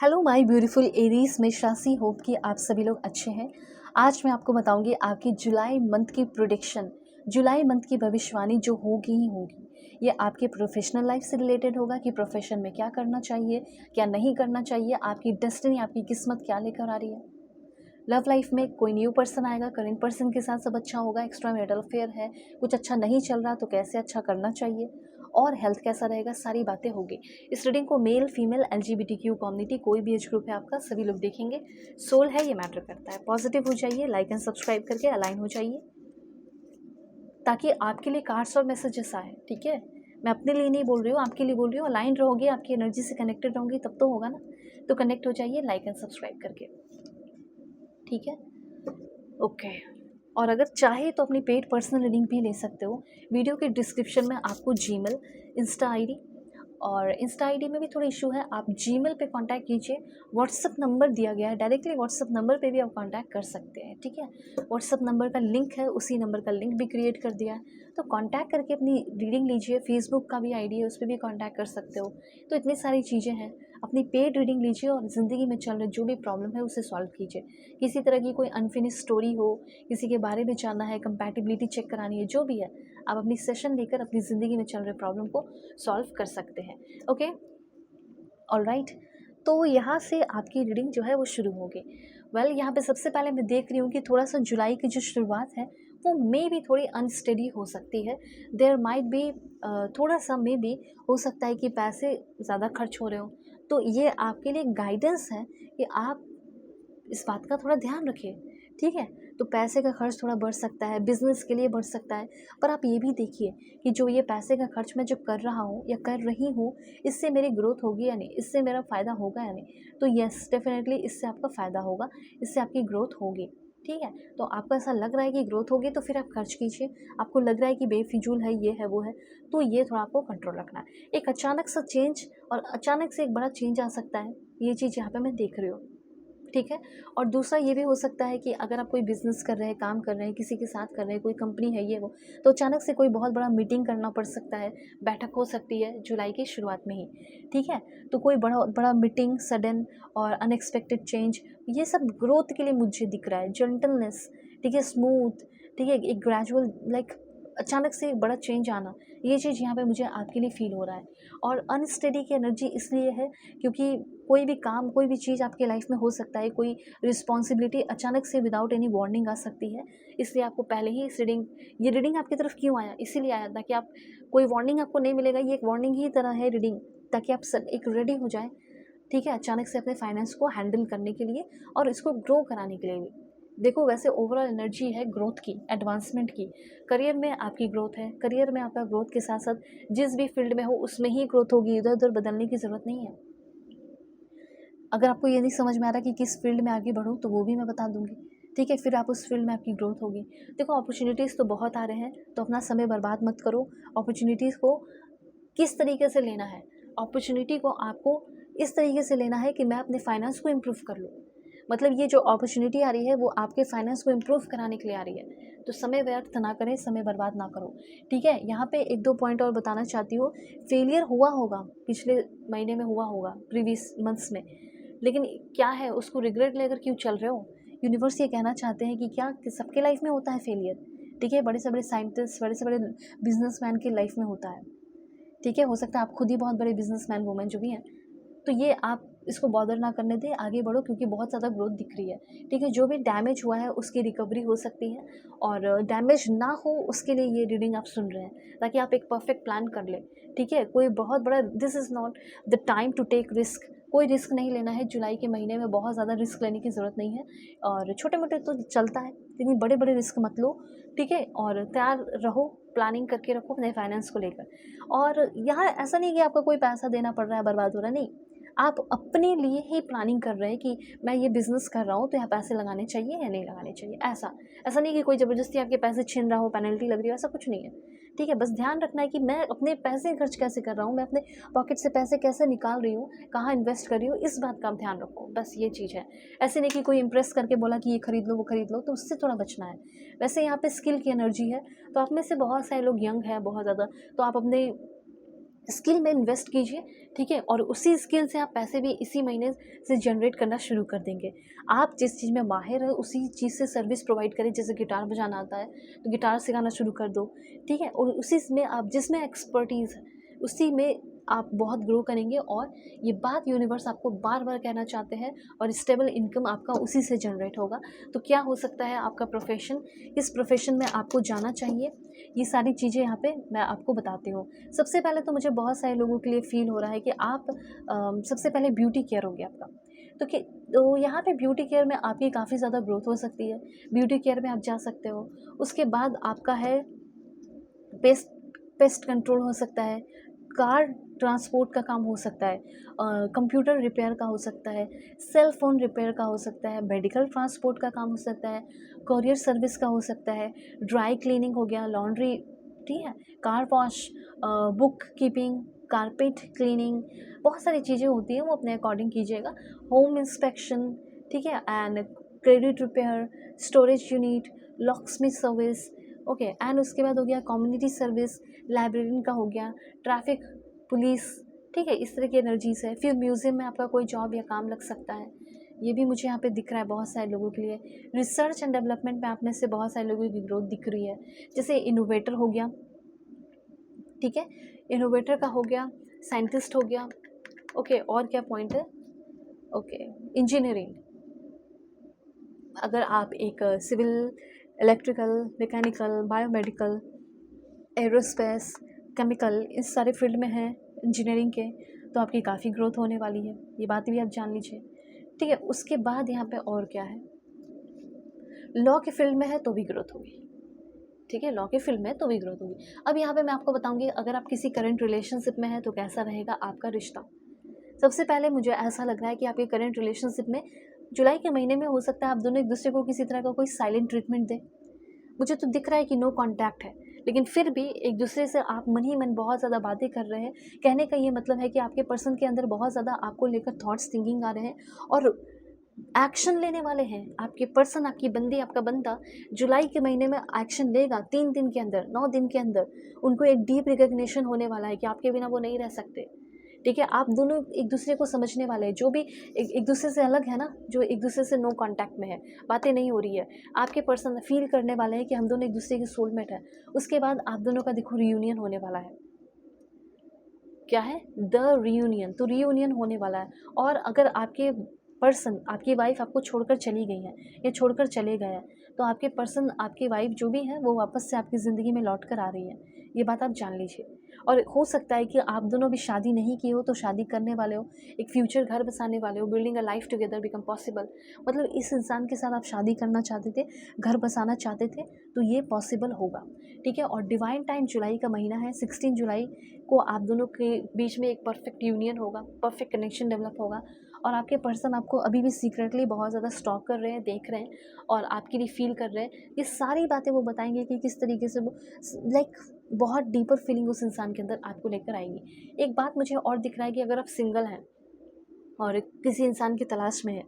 Hello my beautiful Aries मेष राशि, hope कि आप सभी लोग अच्छे हैं। आज मैं आपको बताऊंगी आपकी जुलाई मंथ की प्रोडिक्शन, जुलाई मंथ की भविष्यवाणी जो होगी ही होगी। ये आपके प्रोफेशनल लाइफ से रिलेटेड होगा कि प्रोफेशन में क्या करना चाहिए, क्या नहीं करना चाहिए, आपकी डेस्टिनी, आपकी किस्मत क्या लेकर आ रही है। लव लाइफ में कोई न्यू पर्सन आएगा, करेंट पर्सन के साथ सब अच्छा होगा, एक्स्ट्रा मैरिटल अफेयर है, कुछ अच्छा नहीं चल रहा तो कैसे अच्छा करना चाहिए, और हेल्थ कैसा रहेगा, सारी बातें होगी। इस रीडिंग को मेल फीमेल LGBTQ कम्युनिटी, कोई भी एज ग्रुप है आपका, सभी लोग देखेंगे। सोल है, ये मैटर करता है। पॉजिटिव हो जाइए, लाइक एंड सब्सक्राइब करके अलाइन हो जाइए ताकि आपके लिए कार्ड्स और मैसेजेस आए। ठीक है, मैं अपने लिए नहीं बोल रही हूँ, आपके लिए बोल रही हूँ। अलाइन रहोगे, आपकी एनर्जी से कनेक्टेड रहोगी तब तो होगा ना। तो कनेक्ट हो जाइए लाइक एंड सब्सक्राइब करके, ठीक है। ओके, और अगर चाहे तो अपनी पेड पर्सनल रीडिंग भी ले सकते हो। वीडियो के डिस्क्रिप्शन में आपको जीमेल, इंस्टा आईडी, और इंस्टा आईडी में भी थोड़ा इशू है, आप जीमेल पे कांटेक्ट कीजिए। व्हाट्सअप नंबर दिया गया है, डायरेक्टली व्हाट्सअप नंबर पे भी आप कांटेक्ट कर सकते हैं। ठीक है, व्हाट्सअप नंबर का लिंक है, उसी नंबर का लिंक भी क्रिएट कर दिया है, तो कांटेक्ट करके अपनी रीडिंग लीजिए। फेसबुक का भी आईडी है, उस पर भी कांटेक्ट कर सकते हो। तो इतनी सारी चीज़ें हैं, अपनी पेड रीडिंग लीजिए और ज़िंदगी में चल रहे जो भी प्रॉब्लम है उसे सॉल्व कीजिए। किसी तरह की कोई अनफिनिश स्टोरी हो, किसी के बारे में जानना है, कंपैटिबिलिटी चेक करानी है, जो भी है, आप अपनी सेशन लेकर अपनी ज़िंदगी में चल रहे प्रॉब्लम को सॉल्व कर सकते हैं। Okay, alright. तो यहाँ से आपकी रीडिंग जो है वो शुरू होगी। वेल, यहाँ पे सबसे पहले मैं देख रही हूँ कि थोड़ा सा जुलाई की जो शुरुआत है वो मे भी थोड़ी अनस्टेडी हो सकती है। देयर माइट बी, थोड़ा सा मे भी हो सकता है कि पैसे ज़्यादा खर्च हो रहे हो। तो ये आपके लिए गाइडेंस है कि आप इस बात का थोड़ा ध्यान रखिए। ठीक है, तो पैसे का खर्च थोड़ा बढ़ सकता है, बिजनेस के लिए बढ़ सकता है, पर आप ये भी देखिए कि जो ये पैसे का खर्च मैं जो कर रहा हूँ या कर रही हूँ, इससे मेरी ग्रोथ होगी या नहीं, इससे मेरा फ़ायदा होगा या नहीं। तो यस, डेफिनेटली इससे आपका फ़ायदा होगा, इससे आपकी ग्रोथ होगी। ठीक है, तो आपको ऐसा लग रहा है कि ग्रोथ होगी तो फिर आप खर्च कीजिए। आपको लग रहा है कि बेफिजूल है, ये है, वो है, तो ये थोड़ा आपको कंट्रोल रखना है। एक अचानक सा चेंज और अचानक से एक बड़ा चेंज आ सकता है, ये चीज़ यहाँ पे मैं देख रही हूँ। ठीक है, और दूसरा ये भी हो सकता है कि अगर आप कोई बिज़नेस कर रहे हैं, काम कर रहे हैं, किसी के साथ कर रहे हैं, कोई कंपनी है ये वो, तो अचानक से कोई बहुत बड़ा मीटिंग करना पड़ सकता है, बैठक हो सकती है जुलाई की शुरुआत में ही। ठीक है, तो कोई बड़ा बड़ा मीटिंग, सडन और अनएक्सपेक्टेड चेंज, ये सब ग्रोथ के लिए मुझे दिख रहा है। जेंटलनेस, ठीक है, स्मूथ, ठीक है, एक ग्रेजुअल, लाइक अचानक से एक बड़ा चेंज आना, ये चीज़ यहाँ पे मुझे आपके लिए फील हो रहा है। और अनस्टेडी की एनर्जी इसलिए है क्योंकि कोई भी काम, कोई भी चीज़ आपके लाइफ में हो सकता है, कोई रिस्पॉन्सिबिलिटी अचानक से विदाउट एनी वार्निंग आ सकती है। इसलिए आपको पहले ही इस रीडिंग, ये रीडिंग आपकी तरफ क्यों आया, इसीलिए आया था कि आप, कोई वार्निंग आपको नहीं मिलेगा, ये एक वार्निंग ही तरह है रीडिंग, ताकि आप सब एक रेडी हो जाए। ठीक है, अचानक से अपने फाइनेंस को हैंडल करने के लिए और इसको ग्रो कराने के लिए भी। देखो, वैसे ओवरऑल एनर्जी है ग्रोथ की, एडवांसमेंट की। करियर में आपकी ग्रोथ है, करियर में आपका ग्रोथ के साथ साथ जिस भी फील्ड में हो उसमें ही ग्रोथ होगी, इधर उधर बदलने की ज़रूरत नहीं है। अगर आपको ये नहीं समझ में आ रहा कि किस फील्ड में आगे बढ़ूँ तो वो भी मैं बता दूंगी। ठीक है, फिर आप उस फील्ड में आपकी ग्रोथ होगी। देखो, अपॉर्चुनिटीज़ तो बहुत आ रहे हैं, तो अपना समय बर्बाद मत करो। अपॉर्चुनिटीज़ को किस तरीके से लेना है, अपॉर्चुनिटी को आपको इस तरीके से लेना है कि मैं अपने फाइनेंस को इम्प्रूव कर लूँ। मतलब ये जो अपॉर्चुनिटी आ रही है वो आपके फाइनेंस को इम्प्रूव कराने के लिए आ रही है, तो समय व्यर्थ ना करें, समय बर्बाद ना करो। ठीक है, यहाँ पे एक दो पॉइंट और बताना चाहती हूँ। फेलियर हुआ होगा, पिछले महीने में हुआ होगा, प्रीवियस मंथ्स में, लेकिन क्या है, उसको रिग्रेट लेकर क्यों चल रहे हो। यूनिवर्स ये कहना चाहते हैं कि क्या, कि सबके लाइफ में होता है फेलियर। ठीक है, बड़े से बड़े साइंटिस्ट, बड़े से बड़े बिजनेसमैन की लाइफ में होता है। ठीक है, हो सकता है आप खुद ही बहुत बड़े बिजनेसमैन वुमेन जो भी हैं, तो ये आप इसको बॉदर ना करने दें, आगे बढ़ो, क्योंकि बहुत ज़्यादा ग्रोथ दिख रही है। ठीक है, जो भी डैमेज हुआ है उसकी रिकवरी हो सकती है, और डैमेज ना हो उसके लिए ये रीडिंग आप सुन रहे हैं, ताकि आप एक परफेक्ट प्लान कर लें। ठीक है, कोई बहुत बड़ा, this is not the time to take risk. कोई रिस्क नहीं लेना है जुलाई के महीने में, बहुत ज़्यादा रिस्क लेने की ज़रूरत नहीं है, और छोटे मोटे तो चलता है, लेकिन बड़े बड़े रिस्क मत लो। ठीक है, और तैयार रहो, प्लानिंग करके रखो अपने फाइनेंस को लेकर। और यहाँ ऐसा नहीं कि आपका कोई पैसा देना पड़ रहा है, बर्बाद हो रहा है, नहीं, आप अपने लिए ही प्लानिंग कर रहे हैं कि मैं ये बिज़नेस कर रहा हूँ तो यहाँ पैसे लगाने चाहिए या नहीं लगाने चाहिए। ऐसा ऐसा नहीं कि कोई ज़बरदस्ती आपके पैसे छीन रहा हो, पेनल्टी लग रही हो, ऐसा कुछ नहीं है। ठीक है, बस ध्यान रखना है कि मैं अपने पैसे खर्च कैसे कर रहा हूँ, मैं अपने पॉकेट से पैसे कैसे निकाल रही हूँ, कहाँ इन्वेस्ट कर रही हूँ, इस बात का आप ध्यान रखो, बस ये चीज़ है। ऐसे नहीं कि कोई इंप्रेस करके बोला कि ये खरीद लो, वो खरीद लो, तो उससे थोड़ा बचना है। वैसे यहाँ पे स्किल की एनर्जी है, तो आप में से बहुत सारे लोग यंग हैं बहुत ज़्यादा, तो आप अपने स्किल में इन्वेस्ट कीजिए, ठीक है, और उसी स्किल से आप पैसे भी इसी महीने से जनरेट करना शुरू कर देंगे। आप जिस चीज़ में माहिर है उसी चीज़ से सर्विस प्रोवाइड करें। जैसे गिटार बजाना आता है तो गिटार सिखाना शुरू कर दो, ठीक है, और उसी में आप जिसमें एक्सपर्टीज़ है उसी में आप बहुत ग्रो करेंगे। और ये बात यूनिवर्स आपको बार बार कहना चाहते हैं, और स्टेबल इनकम आपका उसी से जनरेट होगा। तो क्या हो सकता है आपका प्रोफेशन, किस प्रोफेशन में आपको जाना चाहिए, ये सारी चीज़ें यहाँ पे मैं आपको बताती हूँ। सबसे पहले तो मुझे बहुत सारे लोगों के लिए फ़ील हो रहा है कि आप सबसे पहले ब्यूटी केयर हो गया आपका, तो यहाँ पे ब्यूटी केयर में आपकी काफ़ी ज़्यादा ग्रोथ हो सकती है। ब्यूटी केयर में आप जा सकते हो। उसके बाद आपका है पेस्ट पेस्ट कंट्रोल हो सकता है, कार ट्रांसपोर्ट का काम हो सकता है, कंप्यूटर रिपेयर का हो सकता है, सेल फ़ोन रिपेयर का हो सकता है, मेडिकल ट्रांसपोर्ट का काम हो सकता है, कोरियर सर्विस का हो सकता है, ड्राई क्लीनिंग हो गया, लॉन्ड्री, ठीक है, car wash, book keeping, carpet cleaning, बहुत सारी चीज़ें होती हैं, वो अपने अकॉर्डिंग कीजिएगा। होम इंस्पेक्शन, ठीक है, and credit repair, storage unit, locksmith service, okay, and उसके बाद हो गया कम्युनिटी सर्विस, लाइब्रेरियन का हो गया, ट्रैफिक पुलिस, ठीक है, इस तरह की एनर्जीज़ है। फिर म्यूज़ियम में आपका कोई जॉब या काम लग सकता है, ये भी मुझे यहाँ पे दिख रहा है बहुत सारे लोगों के लिए। रिसर्च एंड डेवलपमेंट में आप में से बहुत सारे लोगों की ग्रोथ दिख रही है। जैसे इनोवेटर हो गया, ठीक है, इनोवेटर का हो गया, साइंटिस्ट हो गया, ओके, और क्या पॉइंट है, ओके, इंजीनियरिंग, अगर आप एक civil, electrical, mechanical, biomedical, aerospace, chemical, इस सारे फील्ड में हैं इंजीनियरिंग के, तो आपकी काफ़ी ग्रोथ होने वाली है, ये बात भी आप जान लीजिए, ठीक है। उसके बाद यहाँ पे और क्या है, लॉ के फील्ड में है तो भी ग्रोथ होगी, ठीक है, लॉ के फील्ड में तो भी ग्रोथ होगी। अब यहाँ पे मैं आपको बताऊंगी अगर आप किसी करंट रिलेशनशिप में हैं तो कैसा रहेगा आपका रिश्ता। सबसे पहले मुझे ऐसा लग रहा है कि आपके करंट रिलेशनशिप में जुलाई के महीने में हो सकता है आप दोनों एक दूसरे को किसी तरह का कोई साइलेंट ट्रीटमेंट दें। मुझे तो दिख रहा है कि नो कांटेक्ट है, लेकिन फिर भी एक दूसरे से आप मन ही मन बहुत ज़्यादा बातें कर रहे हैं। कहने का ये मतलब है कि आपके पर्सन के अंदर बहुत ज़्यादा आपको लेकर थॉट्स थिंकिंग आ रहे हैं और एक्शन लेने वाले हैं। आपके पर्सन, आपकी बंदी, आपका बंदा जुलाई के महीने में एक्शन लेगा। 3 दिन के अंदर, 9 दिन के अंदर उनको एक डीप रिकग्निशन होने वाला है कि आपके बिना वो नहीं रह सकते, ठीक है। आप दोनों एक दूसरे को समझने वाले हैं, जो भी एक दूसरे से अलग है ना, जो एक दूसरे से नो कांटेक्ट में है, बातें नहीं हो रही है, आपके पर्सन फील करने वाले हैं कि हम दोनों एक दूसरे के सोलमेट हैं। उसके बाद आप दोनों का देखो रियूनियन होने वाला है। क्या है, द रियूनियन, तो रियूनियन होने वाला है। और अगर आपके पर्सन, आपकी वाइफ आपको छोड़कर चली गई है या छोड़कर चले गए हैं, तो आपके पर्सन, आपकी वाइफ जो भी है वो वापस से आपकी ज़िंदगी में लौट कर आ रही है, ये बात आप जान लीजिए। और हो सकता है कि आप दोनों भी शादी नहीं की हो तो शादी करने वाले हो, एक फ्यूचर घर बसाने वाले हो, building a life together become possible. मतलब इस इंसान के साथ आप शादी करना चाहते थे, घर बसाना चाहते थे, तो ये पॉसिबल होगा, ठीक है। और डिवाइन टाइम जुलाई का महीना है, 16 जुलाई को आप दोनों के बीच में एक परफेक्ट यूनियन होगा, परफेक्ट कनेक्शन डेवलप होगा। और आपके पर्सन आपको अभी भी सीक्रेटली बहुत ज़्यादा स्टॉक कर रहे हैं, देख रहे हैं और आपके लिए फील कर रहे हैं। ये सारी बातें वो बताएंगे कि किस तरीके से वो लाइक बहुत डीपर फीलिंग उस इंसान के अंदर आपको लेकर आएंगी। एक बात मुझे और दिख रहा है कि अगर आप सिंगल हैं और किसी इंसान की तलाश में है,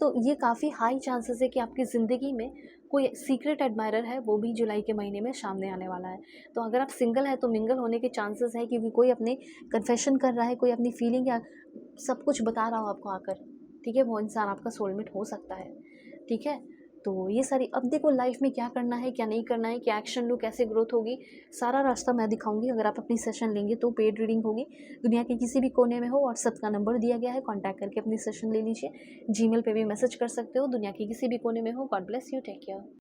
तो ये काफ़ी हाई चांसेस है कि आपकी ज़िंदगी में कोई सीक्रेट एडमायरर है, वो भी जुलाई के महीने में सामने आने वाला है। तो अगर आप सिंगल हैं तो मिंगल होने के चांसेस है, क्योंकि कोई अपने कन्फेशन कर रहा है, कोई अपनी फीलिंग या सब कुछ बता रहा हो आपको आकर, ठीक है, वो इंसान आपका सोलमेट हो सकता है, ठीक है। तो ये सारी, अब देखो लाइफ में क्या करना है, क्या नहीं करना है, क्या एक्शन लो, कैसे ग्रोथ होगी, सारा रास्ता मैं दिखाऊंगी। अगर आप अपनी सेशन लेंगे तो पेड रीडिंग होगी, दुनिया के किसी भी कोने में हो। व्हाट्सएप का नंबर दिया गया है, कॉन्टैक्ट करके अपनी सेशन ले लीजिए। जीमेल पे भी मैसेज कर सकते हो, दुनिया के किसी भी कोने में हो। God bless you, take care.